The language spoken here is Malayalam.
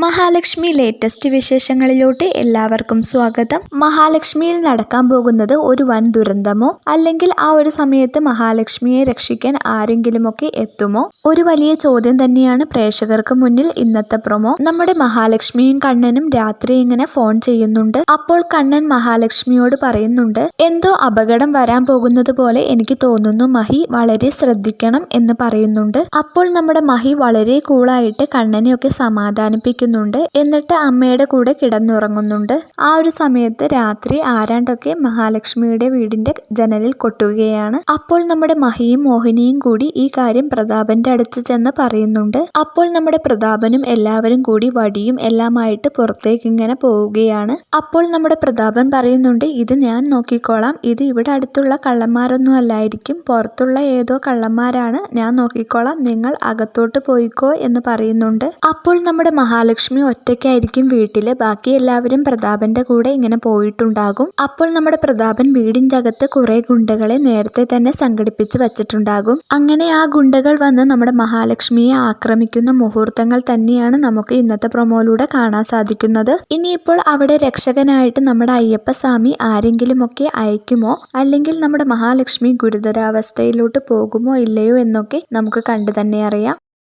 മഹാലക്ഷ്മി ലേറ്റസ്റ്റ് വിശേഷങ്ങളിലോട്ട് എല്ലാവർക്കും സ്വാഗതം. മഹാലക്ഷ്മിയിൽ നടക്കാൻ പോകുന്നത് ഒരു വൻ ദുരന്തമോ അല്ലെങ്കിൽ ആ ഒരു സമയത്ത് മഹാലക്ഷ്മിയെ രക്ഷിക്കാൻ ആരെങ്കിലുമൊക്കെ എത്തുമോ? ഒരു വലിയ ചോദ്യം തന്നെയാണ് പ്രേക്ഷകർക്ക് മുന്നിൽ ഇന്നത്തെ പ്രൊമോ. നമ്മുടെ മഹാലക്ഷ്മിയും കണ്ണനും രാത്രി ഇങ്ങനെ ഫോൺ ചെയ്യുന്നുണ്ട്. അപ്പോൾ കണ്ണൻ മഹാലക്ഷ്മിയോട് പറയുന്നുണ്ട്, എന്തോ അപകടം വരാൻ പോകുന്നത് പോലെ എനിക്ക് തോന്നുന്നു മഹി, വളരെ ശ്രദ്ധിക്കണം എന്ന് പറയുന്നുണ്ട്. അപ്പോൾ നമ്മുടെ മഹി വളരെ കൂളായിട്ട് കണ്ണനെയൊക്കെ സമാധാനിപ്പിക്കുന്നു. എന്നിട്ട് അമ്മയുടെ കൂടെ കിടന്നുറങ്ങുന്നുണ്ട്. ആ ഒരു സമയത്ത് രാത്രി ആരാണ്ടൊക്കെ മഹാലക്ഷ്മിയുടെ വീടിന്റെ ജനലിൽ കൊട്ടുകയാണ്. അപ്പോൾ നമ്മുടെ മഹിയും മോഹിനിയും കൂടി ഈ കാര്യം പ്രതാപന്റെ അടുത്ത് ചെന്ന് പറയുന്നുണ്ട്. അപ്പോൾ നമ്മുടെ പ്രതാപനും എല്ലാവരും കൂടി വടിയും എല്ലാമായിട്ട് പുറത്തേക്ക് ഇങ്ങനെ പോവുകയാണ്. അപ്പോൾ നമ്മുടെ പ്രതാപൻ പറയുന്നുണ്ട്, ഇത് ഞാൻ നോക്കിക്കോളാം, ഇത് ഇവിടെ അടുത്തുള്ള കള്ളന്മാരൊന്നും അല്ലായിരിക്കും, പുറത്തുള്ള ഏതോ കള്ളന്മാരാണ്, ഞാൻ നോക്കിക്കോളാം, നിങ്ങൾ അകത്തോട്ട് പോയിക്കോ എന്ന് പറയുന്നുണ്ട്. അപ്പോൾ നമ്മുടെ മഹാലക്ഷ്മി ഒറ്റയ്ക്കായിരിക്കും വീട്ടില്, ബാക്കി എല്ലാവരും പ്രതാപന്റെ കൂടെ ഇങ്ങനെ പോയിട്ടുണ്ടാകും. അപ്പോൾ നമ്മുടെ പ്രതാപൻ വീടിന്റെ അകത്ത് കുറെ ഗുണ്ടകളെ നേരത്തെ തന്നെ സംഘടിപ്പിച്ച് വെച്ചിട്ടുണ്ടാകും. അങ്ങനെ ആ ഗുണ്ടകൾ വന്ന് നമ്മുടെ മഹാലക്ഷ്മിയെ ആക്രമിക്കുന്ന മുഹൂർത്തങ്ങൾ തന്നെയാണ് നമുക്ക് ഇന്നത്തെ പ്രൊമോയിലൂടെ കാണാൻ സാധിക്കുന്നത്. ഇനിയിപ്പോൾ അവിടെ രക്ഷകനായിട്ട് നമ്മുടെ അയ്യപ്പസ്വാമി ആരെങ്കിലും ഒക്കെ അയക്കുമോ, അല്ലെങ്കിൽ നമ്മുടെ മഹാലക്ഷ്മി ഗുരുതരാവസ്ഥയിലോട്ട് പോകുമോ ഇല്ലയോ എന്നൊക്കെ നമുക്ക് കണ്ടു തന്നെ അറിയാം.